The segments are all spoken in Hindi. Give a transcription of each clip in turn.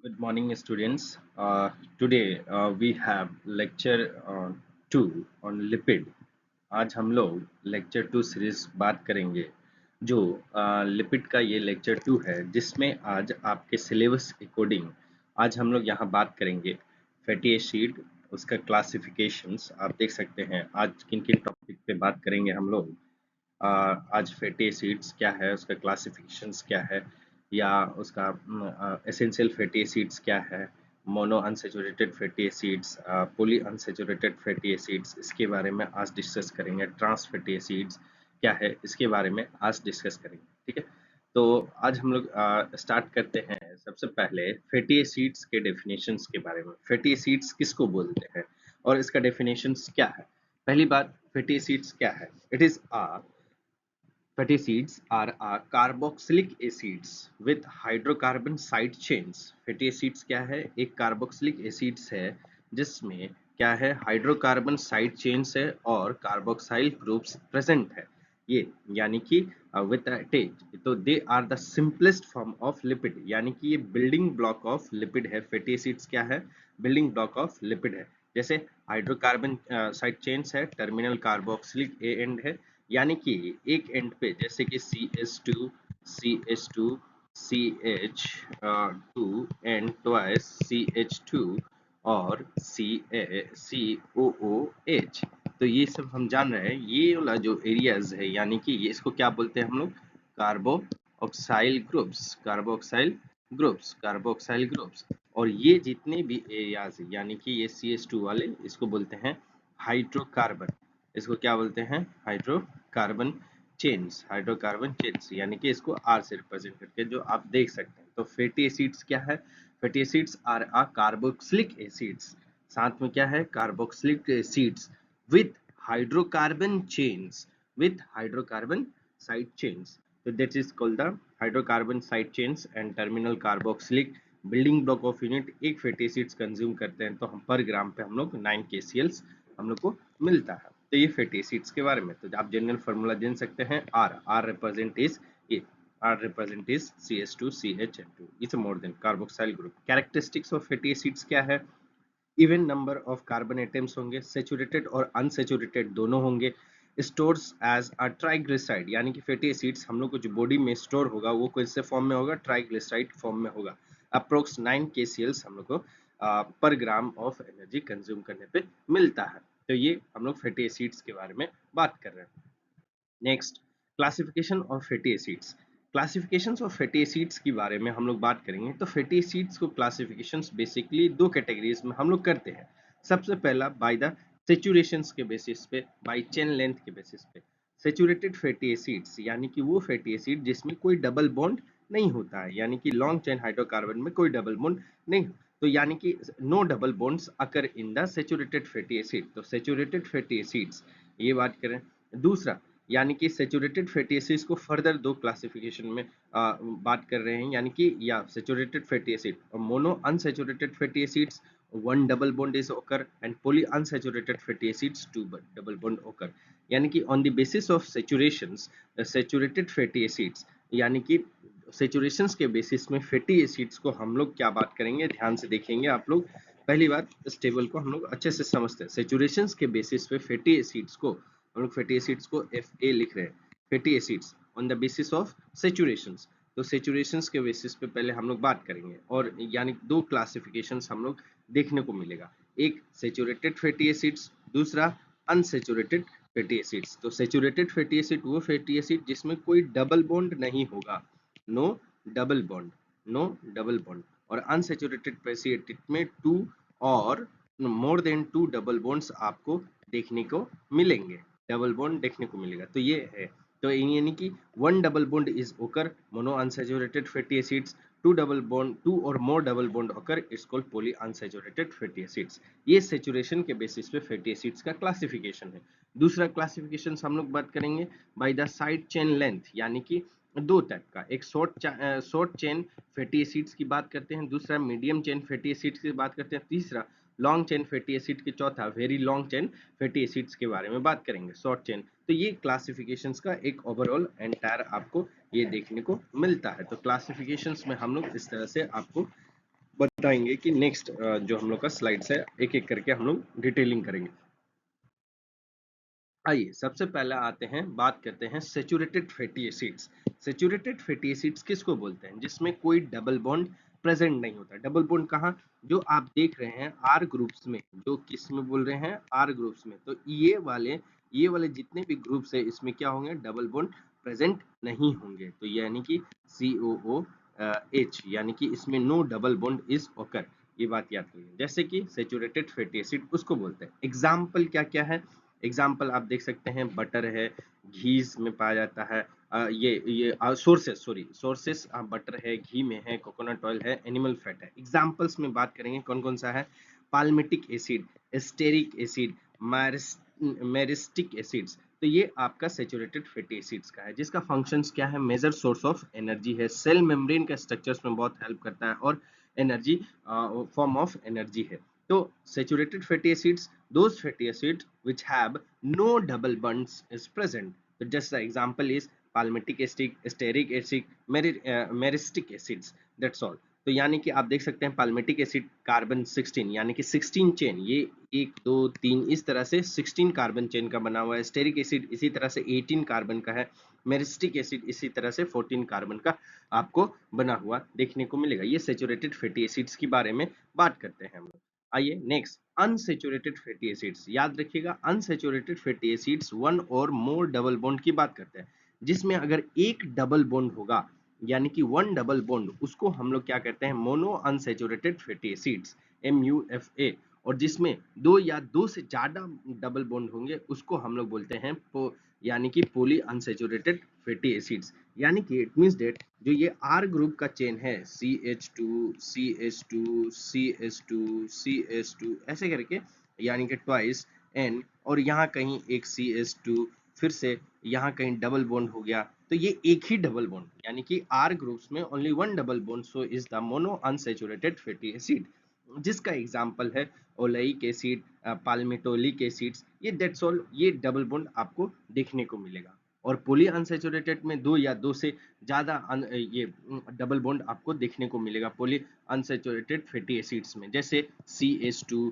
Good morning, students. Today we have lecture 2 on lipid. आज हम लोग लेक्चर 2 सीरीज बात करेंगे जो लिपिड का ये लेक्चर 2 है, जिसमें आज आपके सिलेबस अकॉर्डिंग आज हम लोग यहाँ बात करेंगे फैटी एसिड, उसका क्लासिफिकेशंस आप देख सकते हैं। आज किन किन टॉपिक पे बात करेंगे हम लोग। आज फैटी एसिड्स क्या है, उसका क्लासिफिकेशंस क्या है, या उसका एसेंशियल फैटी एसिड्स क्या है, mono unsaturated fatty acids, poly unsaturated fatty acids, इसके बारे में आज डिस्कस करेंगे। ट्रांस फैटी एसिड्स क्या है, इसके बारे में आज डिस्कस करेंगे। ठीक है, तो आज हम लोग स्टार्ट करते हैं। सबसे पहले फैटी एसिड्स के डेफिनेशंस के बारे में। फैटी एसिड्स किसको बोलते हैं और इसका डेफिनेशंस क्या है। पहली बात, फैटी एसिड्स क्या है। It is uh Fatty acids are a carboxylic acids with hydrocarbon side chains। Fatty acids क्या है, एक कार्बोक्सिलिक एसिड्स है जिसमें क्या है, हाइड्रोकार्बन साइड चेन्स है और कार्बोक्साइल ग्रुप्स प्रेजेंट है। ये यानी कि विद अटैच, तो they are the simplest form of lipid, यानी कि ये बिल्डिंग ब्लॉक ऑफ लिपिड है। फैटी एसिड्स क्या है, बिल्डिंग ब्लॉक ऑफ लिपिड है। जैसे हाइड्रोकार्बन साइड चेन्स है, टर्मिनल कार्बोक्सिलिक ए एंड है, यानी कि एक एंड पे जैसे कि CH2 CH2 CH2 and twice CH2 और COOH। तो ये सब हम जान रहे हैं। ये वाला जो एरियाज है, यानी कि ये इसको क्या बोलते हैं हम लोग, कार्बोक्साइल ग्रुप्स। Carboxyl groups. और ये जितने भी एरियाज है, यानी कि ये CH2 वाले, इसको बोलते हैं हाइड्रोकार्बन। इसको क्या बोलते हैं, हाइड्रोकार्बन चेन्स, यानी कि इसको आर से रिप्रेजेंट करके जो आप देख सकते हैं। तो फैटी एसिड्स क्या है, fatty acids are a carboxylic acids, साथ में क्या है, carboxylic acids with hydrocarbon chains, with hydrocarbon side chains. तो that is called the hydrocarbon side chains and terminal carboxylic building block of unit. एक फैटी एसिड्स कंज्यूम करते हैं तो हम पर ग्राम पे हम लोग 9 KCl हम लोग को मिलता है। तो ये फैटी एसिड्स के बारे में। तो आप जनरल फार्मूला जान सकते हैं, आर रिप्रेजेंट इज ये, R represent is CH2 CHN2 is more than carboxyl group। Characteristics of fatty acids क्या है, even number of carbon atoms होंगे, सेचुरेटेड और अनसेचुरेटेड दोनों होंगे। स्टोर्स एज अ ट्राइग्लिसराइड, यानी कि फैटी एसिड्स हम लोग को जो बॉडी में स्टोर होगा वो कौन से फॉर्म में होगा, ट्राइग्लिसराइड फॉर्म में होगा। अप्रोक्स 9 KCl हम लोग को पर ग्राम ऑफ एनर्जी कंज्यूम करने पे मिलता है। तो ये हम लोग फैटी एसिड्स के बारे में बात कर रहे हैं। Next, classification of fatty acids. Classifications of fatty acids के बारे में हम लोग बात करेंगे। तो फैटी एसिड्स को क्लासिफिकेशंस बेसिकली दो कैटेगरीज में हम लोग करते हैं। सबसे पहला बाय द सेचुरेशंस के बेसिस पे, बाय चेन लेंथ के बेसिस पे। सेचुरेटेड फैटी एसिड्स यानी कि वो फैटी एसिड जिसमें कोई डबल बॉन्ड नहीं होता है, यानी कि लॉन्ग चेन हाइड्रोकार्बन में कोई डबल बॉन्ड नहीं, तो यानी कि no double bonds occur in the saturated fatty acid. तो सेचुरेटेड फैटी एसिड्स ये बात करें। दूसरा, यानी कि सेचुरेटेड फैटी एसिड्स को फर्दर दो क्लासिफिकेशन में बात कर रहे हैं, यानी कि या सेचुरेटेड फैटी एसिड और mono unsaturated fatty acids, one double bond is occur, and poly unsaturated fatty acids two double bond occur. यानी कि on the basis of saturations, saturated fatty acids, यानी कि सेचुरेशंस के बेसिस में फैटी एसिड्स को हम लोग क्या बात करेंगे, ध्यान से देखेंगे आप लोग। पहली बात, इस टेबल को हम लोग अच्छे से समझते हैं। सेचुरेशंस के बेसिस पे फैटी एसिड्स को हम लोग फैटी एसिड्स को FA लिख रहे हैं। Fatty acids on the basis of saturations. तो सेचुरेशंस के बेसिस पे पहले हम लोग बात करेंगे, और यानी दो क्लासिफिकेशंस हम लोग देखने को मिलेगा, एक सेचुरेटेड फैटी एसिड्स, दूसरा अनसेचुरेटेड फैटी एसिड्स। तो सेचुरेटेड फैटी एसिड वो फैटी एसिड जिसमें कोई डबल बॉन्ड नहीं होगा, no double bond, no double bond. और अनसेचुरेटेड फैटी एसिड में two or more than two double bonds आपको देखने को मिलेंगे, डबल बॉन्ड देखने को मिलेगा। तो ये है, तो यानी कि one double bond is occur mono unsaturated fatty acids, two double bond, two or more double bond occur it's called poly unsaturated fatty acids. ये सैचुरेशन के बेसिस पे फैटी एसिड्स का क्लासिफिकेशन है। दूसरा क्लासिफिकेशन हम लोग बात करेंगे by the side chain length, यानी कि दो टाइप का, एक शॉर्ट चेन फैटी एसिड्स की बात करते हैं, दूसरा मीडियम चेन फैटी एसिड्स की बात करते हैं, तीसरा लॉन्ग चेन फैटी एसिड की, चौथा very long chain fatty acids के बारे में बात करेंगे, शॉर्ट चेन। तो ये क्लासिफिकेशंस का एक ओवरऑल एंटायर आपको ये देखने को मिलता है। तो क्लासिफिकेशंस में हम लोग इस तरह से आपको बताएंगे कि नेक्स्ट जो हम लोग का स्लाइड्स है एक एक करके हम लोग डिटेलिंग करेंगे। आइए सबसे पहले आते हैं, बात करते हैं saturated fatty acids. Saturated fatty acids किसको बोलते हैं? जिसमें कोई डबल बॉन्ड प्रेजेंट नहीं होता। डबल बॉन्ड कहाँ? जो आप देख रहे हैं आर ग्रुप्स में, जो किस में बोल रहे हैं? आर ग्रुप्स में। तो ये वाले जितने भी ग्रुप्स है इसमें क्या होंगे? डबल बॉन्ड प्रेजेंट नहीं होंगे। तो यानी कि COOH, यानी कि इसमें no double bond is occur. ये बात याद करिए। जैसे कि सेचुरेटेड फैटी एसिड उसको बोलते हैं। एग्जाम्पल क्या क्या है? एग्जाम्पल आप देख सकते हैं, बटर है, घीस में पाया जाता है, ये सोर्सेस बटर है, घी में है, कोकोनट ऑयल है, एनिमल फैट है। एग्जाम्पल्स में बात करेंगे कौन कौन सा है? Palmitic acid, asterisk acid, meristic acids. तो ये आपका सेचुरेटेड फैटी एसिड्स का है, जिसका फंक्शंस क्या है? मेजर सोर्स ऑफ एनर्जी है, सेल मेम्ब्रेन का स्ट्रक्चर्स में बहुत हेल्प करता है, और एनर्जी फॉर्म ऑफ एनर्जी है। तो saturated fatty acids, those fatty acids which have no double bonds is present. So just the example is palmitic acid, stearic acid, meristic acids. That's all. तो यानी कि आप देख सकते हैं पाल्मिटिक एसिड कार्बन 16, यानी कि 16 चेन, ये 1 2 3 इस तरह से 16 कार्बन चेन का बना हुआ है। स्टेरिक एसिड इसी तरह से 18 कार्बन का है। मेरिस्टिक एसिड इसी तरह से 14 कार्बन का आपको बना हुआ देखने को मिलेगा। ये सेचुरेटेड फैटी एसिड्स के बारे में बात करते हैं हम लोग। आइए नेक्स्ट, अनसेचुरेटेड फैटी एसिड्स। याद रखिएगा, अनसेचुरेटेड फैटी एसिड्स वन और मोर डबल बॉन्ड की बात करते हैं, जिसमें अगर एक डबल बॉन्ड होगा, यानी कि वन डबल बॉन्ड, उसको हम लोग क्या कहते हैं? Mono unsaturated fatty acids, MUFA। और जिसमें दो या दो से ज्यादा डबल बॉन्ड होंगे उसको हम लोग बोलते हैं यानी कि पॉली अनसेचुरेटेड फैटी एसिड्स। यानी कि इट मींस दैट जो ये R ग्रुप का चेन है, CH2 CH2 CH2 CH2 ऐसे करके, यानी कि ट्वाइस N, और यहाँ कहीं एक CH2, फिर से यहाँ कहीं डबल बॉन्ड हो गया, तो ये एक ही डबल बॉन्ड, यानी कि R ग्रुप्स में only one double bond, so is the mono unsaturated fatty acid. जिसका एग्जाम्पल है ओलेइक एसिड, पाल्मिटोलिक एसिड्स। ये दैट्स ऑल, ये डबल बॉन्ड आपको देखने को मिलेगा। और पॉली अनसेचुरेटेड में दो या दो से ज्यादा ये डबल बॉन्ड आपको देखने को मिलेगा पॉली अनसेचुरेटेड फैटी एसिड्स में। जैसे CH2,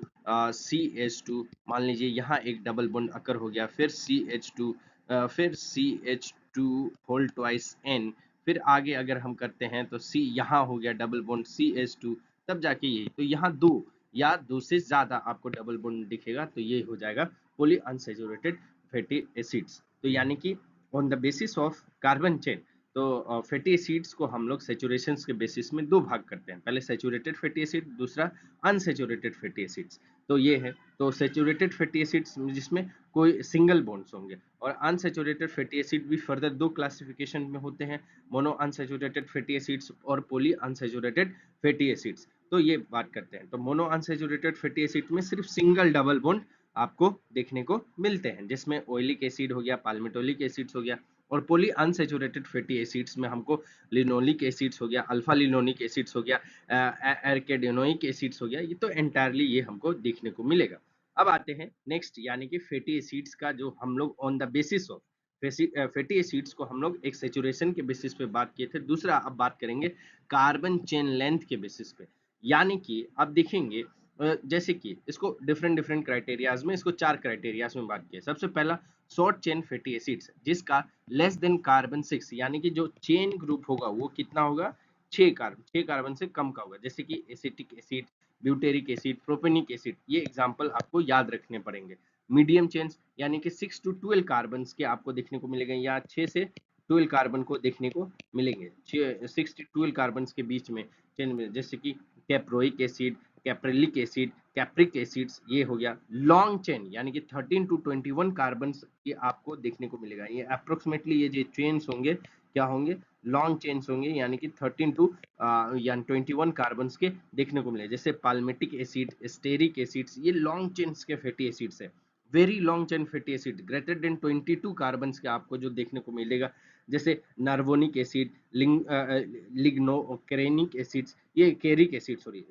CH2, मान लीजिए यहाँ एक डबल बॉन्ड अकर हो गया, फिर CH2, फिर CH2 होल ट्वाइस N, फिर आगे अगर हम करते हैं तो C यहाँ हो गया डबल बॉन्ड CH2, तब जाके यही, तो यहाँ दो या दो से ज्यादा आपको डबल बॉन्ड दिखेगा, तो ये हो जाएगा पॉली अनसेचुरेटेड फैटी एसिड्स। तो यानी कि on the basis of carbon chain, तो फैटी एसिड्स को हम लोग सेचुरेशन के बेसिस में दो भाग करते हैं, पहले सेचुरेटेड फैटी एसिड, दूसरा अनसेचुरेटेड फैटी एसिड्स। तो ये है, तो सेचुरेटेड फैटी एसिड्स जिसमें कोई सिंगल बॉन्ड्स होंगे, और अनसेचुरेटेड फैटी एसिड भी फर्दर दो क्लासिफिकेशन में होते हैं, मोनो अनसेचुरेटेड फैटी एसिड्स और पॉली अनसेचुरेटेड फैटी एसिड्स। तो ये बात करते हैं, तो मोनो अनसेचुरेटेड फैटी एसिड में सिर्फ सिंगल डबल बॉन्ड आपको देखने को मिलते हैं, जिसमें ऑयलिक एसिड हो गया, पाल्मिटोलिक एसिड्स हो गया। और पॉली अनसेचुरेटेड फैटी एसिड्स में हमको लिनोलिक एसिड्स हो गया, अल्फा लिनोलिक एसिड्स हो गया, एर्केडिनोइक एसिड्स हो गया, ये तो एंटायरली ये हमको देखने को मिलेगा। अब आते हैं नेक्स्ट, यानी कि फैटी एसिड्स का जो हम लोग on the basis of fatty acids को हम लोग एक सेचुरेशन के बेसिस पे बात किए थे। दूसरा अब बात करेंगे कार्बन चेन लेंथ के बेसिस पे। यानी कि आप देखेंगे जैसे कि इसको डिफरेंट डिफरेंट क्राइटेरियाज में, इसको 4 क्राइटेरियाज में बात किया। सबसे पहला शॉर्ट चेन फैटी एसिड्स, जिसका लेस देन कार्बन 6, यानी कि जो चेन ग्रुप होगा वो कितना होगा? 6 कार्बन से कम का होगा। जैसे कि acetic acid, butyric acid, propionic acid, ये एग्जांपल आपको याद रखने पड़ेंगे। मीडियम चेन्स यानी कि 6 to 12 कार्बन के आपको देखने को मिलेंगे, या 6 से 12 कार्बन को देखने को मिलेंगे, 6 to 12 कार्बन के बीच में चेन में, जैसे कि caproic acid, caprylic acid, कैप्रिक acids, ये हो गया। लॉन्ग चेन यानी कि 13 to 21 कार्बन ये आपको देखने को मिलेगा। ये अप्रोक्सीमेटली ये जो चेन्स होंगे क्या होंगे? लॉन्ग चेन्स होंगे, यानी कि 13 टू या 21 कार्बन के देखने को मिले। जैसे पाल्मिटिक एसिड, स्टेरिक एसिड्स, ये लॉन्ग चेन्स के फैटी एसिड्स है। Very long chain fatty acid greater than 22 carbon के आपको जो देखने को मिलेगा। जैसे नार्वोनिक एसिड, लिग्नोकेरेनिक एसिड्स, ये केरिक एसिड, सॉरी,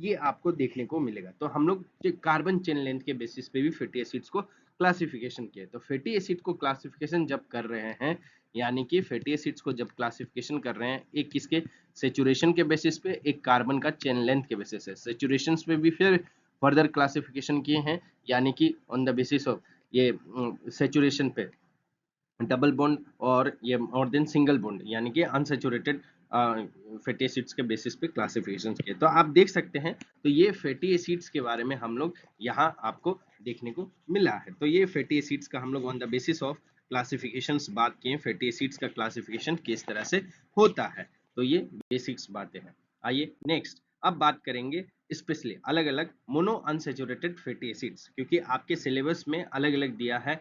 ये आपको देखने को मिलेगा। तो हम लोग कार्बन चेन लेंथ के बेसिस पे भी फैटी एसिड्स को क्लासिफिकेशन किया। तो फैटी एसिड को क्लासिफिकेशन जब कर रहे हैं, यानी कि फैटी एसिड्स को जब क्लासिफिकेशन कर रहे हैं, एक किसके सेचुरेशन के बेसिस पे, एक कार्बन का चेन लेंथ के बेसिस से। सेचुरेशन पे भी फिर फर्दर क्लासिफिकेशन किए हैं, यानी कि ऑन द बेसिस ऑफ ये सेचुरेशन पे डबल बॉन्ड और ये और देन सिंगल बॉन्ड यानी कि अनसैचुरेटेड फैटी एसिड्स के बेसिस पे क्लासिफिकेशन किए। तो आप देख सकते हैं, तो ये फैटी एसिड्स के बारे में हम लोग यहाँ आपको देखने को मिला है। तो ये फैटी एसिड्स का हम लोग on the basis of classifications बात किए, फैटी एसिड्स का क्लासिफिकेशन किस तरह से होता है। तो ये बेसिक्स बातें हैं। आइए नेक्स्ट अब बात करेंगे स्पेशली अलग अलग मोनो अनसैचुरेटेड फैटी एसिड्स, क्योंकि आपके सिलेबस में अलग अलग दिया है।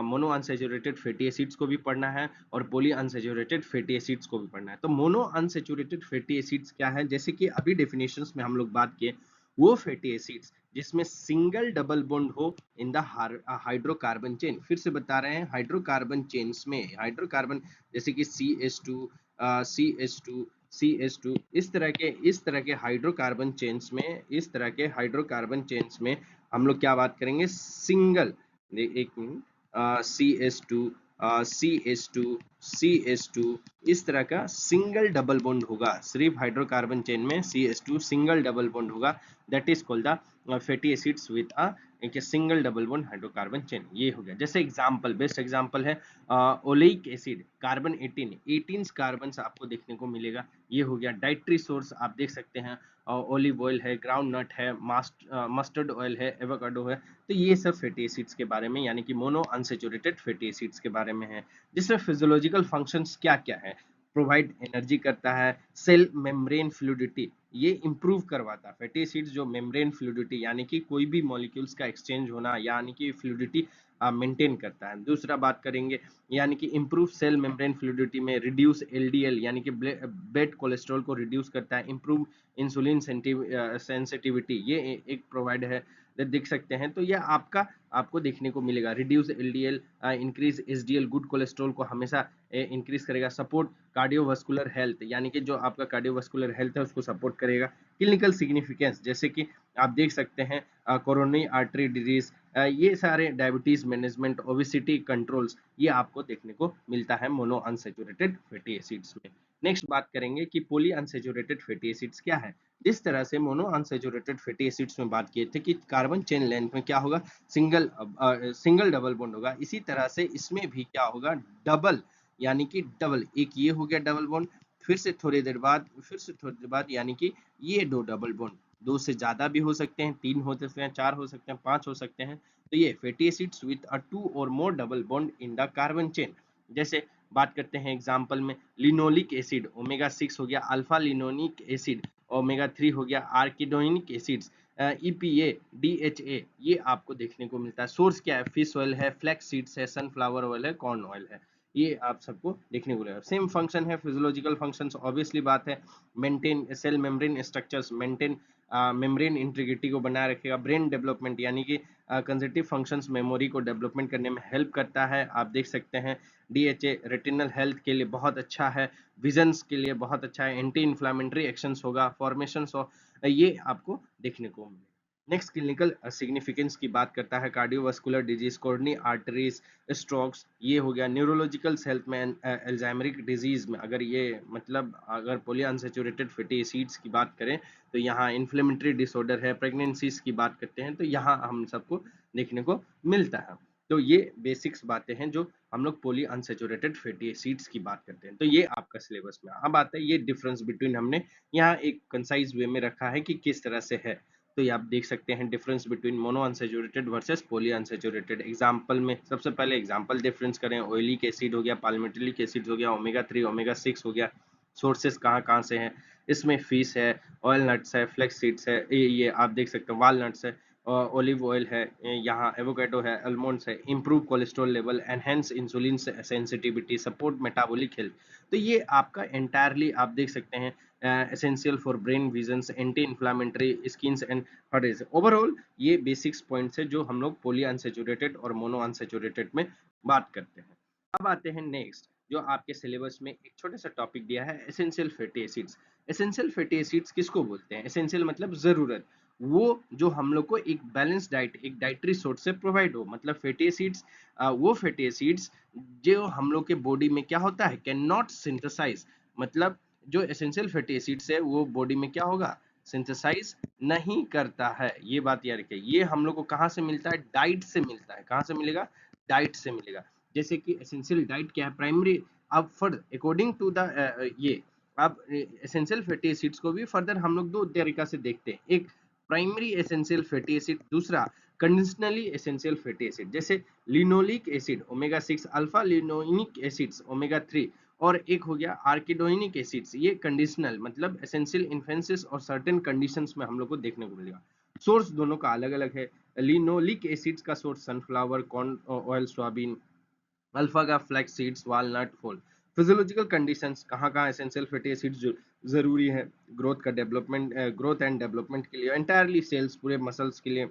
मोनो अनसैचुरेटेड फैटी एसिड्स को भी पढ़ना है और पॉली अनसैचुरेटेड फैटी एसिड्स को भी पढ़ना है। तो मोनो अनसैचुरेटेड फैटी एसिड्स क्या है, जैसे कि अभी डेफिनेशंस में हम लोग बात किए, वो फैटी एसिड्स जिसमें सिंगल डबल बॉन्ड हो इन द हाइड्रोकार्बन चेन। फिर से बता रहे हैं, हाइड्रोकार्बन चेन्स में हाइड्रोकार्बन जैसे कि CH2 CH2 CH2 इस तरह के हाइड्रोकार्बन चेन्स में, इस तरह के हाइड्रोकार्बन चेन्स में हम लोग क्या बात करेंगे, सिंगल, एक मिनट, CH2 CH2 CH2 इस तरह का सिंगल डबल बॉन्ड होगा। सिर्फ हाइड्रोकार्बन चेन में CH2 सिंगल डबल बॉन्ड होगा, that is called the fatty acids with a एक single double bond hydrocarbon chain. ये हो गया। जैसे एग्जांपल, बेस्ट एग्जांपल है ओलेइक एसिड, कार्बन 18 कार्बन आपको देखने को मिलेगा। ये हो गया। डाइटरी सोर्स आप देख सकते हैं, ओलिव ऑयल है, ग्राउंड नट है, मस्टर्ड ऑयल है, एवोकाडो है। तो ये सब फैटी एसिड्स के बारे में, यानी कि मोनो अनसैचुरेटेड फैटी एसिड्स के बारे में है। जिसमें फिजियोलॉजिकल फंक्शंस क्या क्या है, प्रोवाइड एनर्जी करता है, सेल मेम्ब्रेन फ्लूइडिटी ये इंप्रूव करवाता है। फैटी एसिड्स जो मेम्ब्रेन फ्लूइडिटी यानी कि कोई भी मॉलिक्यूल्स का एक्सचेंज होना यानी कि फ्लूइडिटी मेंटेन करता है। दूसरा बात करेंगे, यानी कि इंप्रूव सेल मेम्ब्रेन फ्लूइडिटी में रिड्यूस LDL यानी कि ब्लड कोलेस्ट्रॉल को रिड्यूस करता है, इंप्रूव इंसुलिन सेंसिटिविटी ये एक प्रोवाइड है, देख सकते हैं। तो यह आपको देखने को मिलेगा। Reduce LDL, increase HDL, good cholesterol को हमेशा इंक्रीज करेगा। सपोर्ट कार्डियोवास्कुलर हेल्थ यानी कि जो आपका कार्डियोवास्कुलर हेल्थ है उसको सपोर्ट करेगा। क्लिनिकल सिग्निफिकेंस जैसे कि आप देख सकते हैं, कोरोनरी आर्टरी डिजीज, ये सारे डायबिटीज मैनेजमेंट, ओबेसिटी कंट्रोल्स, ये आपको देखने को मिलता है मोनो अनसैचुरेटेड फैटी एसिड्स में। नेक्स्ट बात करेंगे कि पॉली अनसैचुरेटेड फैटी एसिड्स क्या है। जिस तरह से मोनो अनसैचुरेटेड फैटी एसिड्स में बात किए थे कि कार्बन चेन लेंथ में क्या होगा, सिंगल डबल बॉन्ड होगा, इसी तरह से इसमें भी क्या होगा, डबल, यानी कि डबल। एक ये हो गया डबल बॉन्ड, फिर से थोड़ी देर बाद यानी कि ये दो डबल बॉन्ड, दो से ज्यादा भी हो सकते हैं, 3 हो सकते हैं, 4 हो सकते हैं, 5 हो सकते हैं। तो ये फैटी एसिड्स विद अ 2 और more double bond in the carbon chain. जैसे बात करते हैं एग्जांपल में, लिनोलिक एसिड ओमेगा 6 हो गया, अल्फा लिनोनिक एसिड ओमेगा 3 हो गया, आर्किडोनिक एसिड्स EPA DHA ये आपको देखने को मिलता है। सोर्स क्या है, फिश ऑयल है, फ्लैक्स सीड्स है, सनफ्लावर ऑयल है, कॉर्न ऑयल है, ये आप सबको देखने को मिलेगा। सेम फंक्शन है, फिजियोलॉजिकल फंक्शंस, ऑब्वियसली बात है, maintain cell membrane structures, maintain membrane integrity को बनाए रखेगा। ब्रेन डेवलपमेंट यानी कि कंसेप्टिव फंक्शंस, मेमोरी को डेवलपमेंट करने में हेल्प करता है। आप देख सकते हैं DHA रेटिनल हेल्थ के लिए बहुत अच्छा है, विजन्स के लिए बहुत अच्छा है, एंटी इन्फ्लामेटरी एक्शंस होगा, फॉर्मेशंस हो, ये आपको देखने को मिलेगा। नेक्स्ट क्लिनिकल सिग्निफिकेंस की बात करता है, cardiovascular disease, coronary arteries, strokes, ये हो गया। न्यूरोलॉजिकल हेल्थ में अल्जाइमरिक डिजीज में, अगर ये मतलब अगर पॉली अनसैचुरेटेड फैटी एसिड्स की बात करें तो यहाँ इन्फ्लेमेटरी डिसऑर्डर है। प्रेगनेंसीज की बात करते हैं तो यहाँ हम सबको देखने को मिलता है। तो ये बेसिक्स बातें हैं जो हम लोग पॉली अनसैचुरेटेड फैटी एसिड्स की बात करते हैं। तो ये आपका सिलेबस में अब आता है। ये डिफरेंस बिटवीन हमने यहाँ एक कंसाइज वे में रखा है कि किस तरह से है। तो ये आप देख सकते हैं difference between mono unsaturated versus poly unsaturated. Example में सबसे पहले एग्जांपल डिफरेंस करें, ऑयलिक एसिड हो गया, पाल्मिटिलिक एसिड हो गया, ओमेगा 3 ओमेगा 6 हो गया। सोर्सेस कहाँ कहाँ से हैं, इसमें फिश है, ऑयल नट्स है, फ्लेक्स सीड्स है, ये आप देख सकते हैं, वालनट्स है, ओलिव ऑयल है, यहाँ एवोकाडो है, आलमंड्स है, improve cholesterol level, enhance insulin sensitivity, support metabolic health. तो ये आपका एंटायरली आप देख सकते हैं essential for brain visions, anti inflammatory, skins and heart. Overall ये बेसिक्स पॉइंट्स है जो हम लोग पॉली अनसैचुरेटेड और मोनो अनसैचुरेटेड में बात करते हैं। अब आते हैं नेक्स्ट जो आपके सिलेबस में एक छोटा सा टॉपिक दिया है, essential fatty acids. Essential fatty acids किसको बोलते हैं? एसेंशियल मतलब जरूरत, वो जो हम लोग को एक बैलेंस डाइट, एक डाइटरी सोर्स से प्रोवाइड हो। मतलब फैटी एसिड्स, वो फैटी एसिड्स जो हम लोग के बॉडी में क्या होता है, कैन नॉट सिंथेसाइज। मतलब जो एसेंशियल फैटी एसिड्स है वो बॉडी में क्या होगा, सिंथेसाइज नहीं करता है। ये बात याद रखिए। ये हम लोग को कहाँ से मिलता है? डाइट से मिलता है। कहाँ से मिलेगा? डाइट से मिलेगा। जैसे कि एसेंशियल डाइट क्या है? प्राइमरी, अब फर्दर अकॉर्डिंग टू द ये, अब एसेंशियल फैटी एसिड्स को भी फर्दर हम लोग दो तरीका से देखते हैं। एक प्राइमरी एसेंशियल फैटी एसिड, दूसरा कंडीशनली एसेंशियल फैटी एसिड। जैसे linoleic acid omega 6 alpha linolenic acids omega 3, और एक हो गया आर्किडोनिक एसिड्स, ये कंडीशनल मतलब एसेंशियल इन्फेंसिस और सर्टेन कंडीशंस में हम लोग को देखने को मिलेगा। सोर्स दोनों का अलग अलग है। लिनोलिक एसिड्स का source sunflower, corn oil, soybean. Alpha का फ्लैक्स सीड्स, वालनट, फूल। फिजियोलॉजिकल कंडीशंस, कहाँ कहाँ एसेंशियल फैटी एसिड्स जरूरी है? ग्रोथ का डेवलपमेंट, ग्रोथ एंड डेवलपमेंट के लिए, एंटायरली सेल्स, पूरे मसल्स के लिए,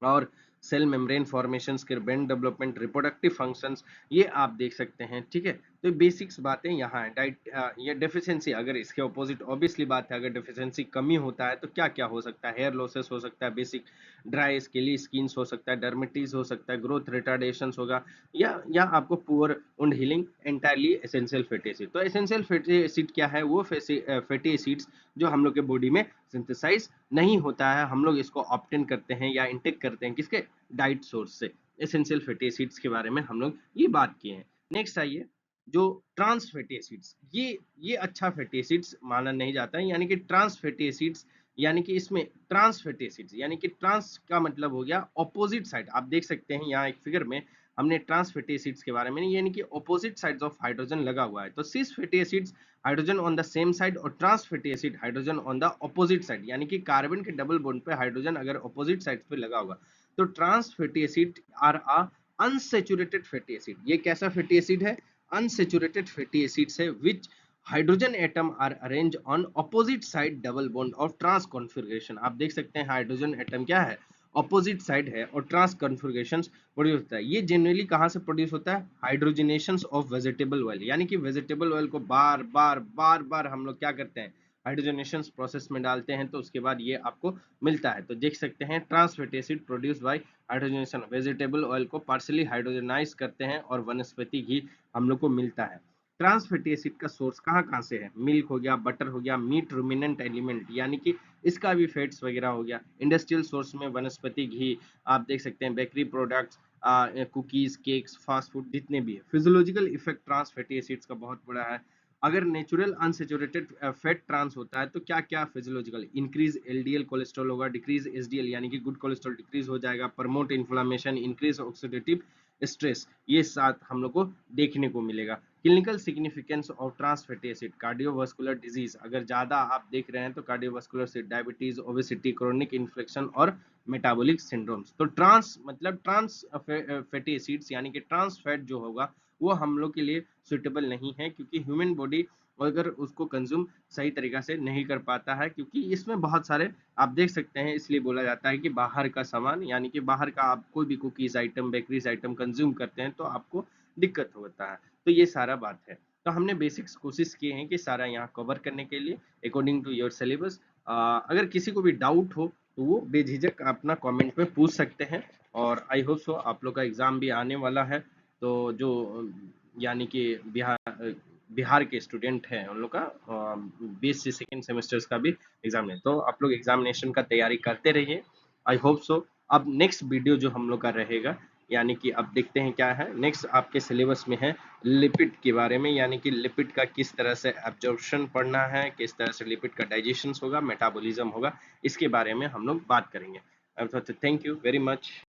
और सेल मेम्ब्रेन फॉर्मेशंस के ब्रेन डेवलपमेंट, रिप्रोडक्टिव फंक्शंस, ये आप देख सकते हैं। ठीक है, तो बेसिक्स बातें यहाँ है। डाइट, ये डेफिशिएंसी, अगर इसके ऑपोजिट ऑब्वियसली बात है, अगर डेफिशिएंसी कमी होता है तो क्या क्या हो सकता है? हेयर लॉसेस हो सकता है, बेसिक ड्राई स्केली स्किन्स हो सकता है, डर्मेटिस हो सकता है, ग्रोथ रिटार्डेशंस होगा, या आपको poor wound healing, entirely essential fatty acid. तो एसेंशियल फैटी एसिड क्या है? वो फैटी एसिड्स जो हम लोग के बॉडी में सिंथेसाइज नहीं होता है, हम लोग इसको ऑप्टेन करते हैं या इंटेक करते हैं किसके? डाइट सोर्स से। एसेंशियल फैटी एसिड्स के बारे में हम लोग ये बात किए हैं। नेक्स्ट आइए, जो ट्रांस फैटी एसिड्स, ये अच्छा फैटी एसिड्स माना नहीं जाता है, यानी कि ट्रांस फैटी एसिड्स, यानी कि इसमें ट्रांस फैटी एसिड्स, यानी कि ट्रांस का मतलब हो गया ऑपोजिट साइड। आप देख सकते हैं यहाँ एक फिगर में हमने ट्रांस फैटी एसिड्स के बारे में, यानी कि ऑपोजिट साइड्स ऑफ हाइड्रोजन लगा हुआ है। तो cis fatty acids hydrogen on the same side, और trans fatty acid hydrogen on the opposite side, यानी कि कार्बन के डबल बॉन्ड पे हाइड्रोजन अगर ऑपोजिट साइड पे लगा होगा तो trans fatty acid are a unsaturated fatty acid. ये कैसा फैटी एसिड है? अनसैचुरेटेड फैटी एसिड्स है which hydrogen atom are arrange on opposite side double bond of trans configuration. आप देख सकते हैं हाइड्रोजन एटम क्या है? ऑपोजिट साइड है, और ट्रांस कॉन्फ़िगरेशंस प्रोड्यूस होता है। ये जनरली कहाँ से प्रोड्यूस होता है? हाइड्रोजनेशंस ऑफ वेजिटेबल ऑयल, यानी कि वेजिटेबल ऑयल को बार बार बार बार हम लोग क्या करते हैं? हाइड्रोजनेशन प्रोसेस में डालते हैं, तो उसके बाद ये आपको मिलता है। तो देख सकते हैं trans fatty acid produce by hydrogenation, vegetable oil को पार्शियली हाइड्रोजनाइज करते हैं और वनस्पति घी हम लोग को मिलता है। ट्रांस फैटी एसिड का सोर्स कहाँ कहाँ से है? मिल्क हो गया, बटर हो गया, मीट रुमिनेंट एलिमेंट, यानी कि इसका भी फैट्स वगैरह हो गया। इंडस्ट्रियल सोर्स में वनस्पति घी, आप देख सकते हैं bakery products, cookies, cakes, fast food जितने भी है। Physiological effect trans fatty acids का बहुत बड़ा है। अगर नेचुरल अनसेचुरेटेड फैट ट्रांस होता है तो क्या क्या फिजियोलॉजिकल? इंक्रीज एलडीएल कोलेस्ट्रॉल होगा, डिक्रीज एचडीएल यानी कि गुड कोलेस्ट्रॉल डिक्रीज हो जाएगा, promote inflammation, increase oxidative stress, ये साथ हम लोग को देखने को मिलेगा। Clinical significance of trans fatty acid, cardiovascular disease, अगर ज्यादा आप देख रहे हैं तो कार्डियोवास्कुलर से डायबिटीज, ओबेसिटी, क्रोनिक इन्फेक्शन और मेटाबॉलिक सिंड्रोम्स। तो ट्रांस मतलब ट्रांस फैटी एसिड्स यानी कि ट्रांस फैट जो होगा वो हम लोग के लिए सुटेबल नहीं है, क्योंकि ह्यूमन बॉडी अगर उसको कंज्यूम सही तरीका से नहीं कर पाता है, क्योंकि इसमें बहुत सारे आप देख सकते हैं, इसलिए बोला जाता है कि बाहर का सामान, यानी कि बाहर का आप कोई भी cookies item, bakeries item consume करते हैं तो आपको दिक्कत होता है। तो ये सारा बात है। तो हमने बेसिक्स कोशिश किए हैं कि सारा यहाँ कवर करने के लिए अकॉर्डिंग टू योर सिलेबस। अगर किसी को भी डाउट हो तो वो बेझिझक अपना कमेंट में पूछ सकते हैं। और आई होप सो आप लोग का एग्जाम भी आने वाला है, तो जो यानी कि बिहार के स्टूडेंट हैं उन लोग का बीएससी सेकेंड सेमेस्टर्स का भी एग्जाम है, तो आप लोग एग्जामिनेशन का तैयारी करते रहिए। I hope so. अब नेक्स्ट वीडियो जो हम लोग का रहेगा, यानी कि अब देखते हैं क्या है नेक्स्ट आपके सिलेबस में है, लिपिड के बारे में, यानी कि लिपिड का किस तरह से एब्जॉर्प्शन पढ़ना है, किस तरह से लिपिड का डाइजेशन होगा, मेटाबॉलिज्म होगा, इसके बारे में हम लोग बात करेंगे। Thank you very much.